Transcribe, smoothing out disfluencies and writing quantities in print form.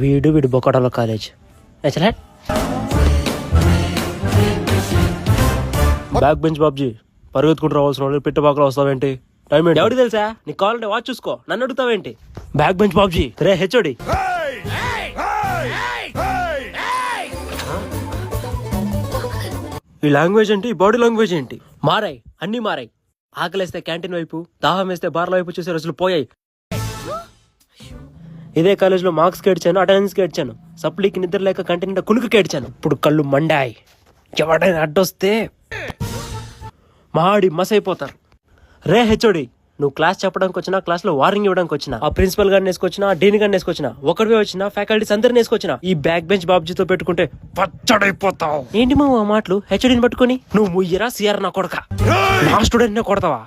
వీడు బొక్కటాల college చలా. Back bench Babji, పరిగెత్తుకుంటూ రావాల్సిన వాళ్ళు పిట్టపాకలో వస్తావేంటి? టైం ఏంటి ఎవరికి తెలుసా? నీకు కావాలంటే వాచ్ చూసుకో, నన్ను అడుగుతావేంటి? బ్యాక్ బెంచ్ బాబ్జీ రే హెచ్ఓడి. ఈ లాంగ్వేజ్ ఏంటి, బాడీ లాంగ్వేజ్ ఏంటి? మారాయి, అన్ని మారాయి. ఆకలేస్తే క్యాంటీన్ వైపు, దాహం వేస్తే బార్ల వైపు చూసే రోజులు పోయాయి. ఇదే కాలేజ్ లో మార్క్స్ కేడ్చాను, అటెండెన్స్ కేడ్చాను, సప్లీకి నిద్ర లేక కంటి నిండా కునుకు కేడ్చాను. ఇప్పుడు కళ్ళు మండాయి. ఎవడైనా అడ్డొస్తే మాడి మసైపోతారు. రే హెచ్ఓడి, నువ్వు క్లాస్ చెప్పడానికి వచ్చినా, క్లాస్ లో వార్నింగ్ ఇవ్వడానికి వచ్చినా, ఆ ప్రిన్సిపల్ గారిని వేసుకొచ్చినా, డీన్ గారిని వేసుకొచ్చినా, ఒకటివే వచ్చినా, ఫ్యాకల్టీస్ అందరిని వేసుకొచ్చినా, ఈ బ్యాక్ బెంచ్ బాబ్జీతో పెట్టుకుంటే పచ్చడైపోతావు. ఏంటి మా మాటలు? హెచ్ఓడిని పట్టుకొని నువ్వు ముయ్యరా సిఆర్ నా కొడక, నా స్టూడెంట్ నే కొడతావా?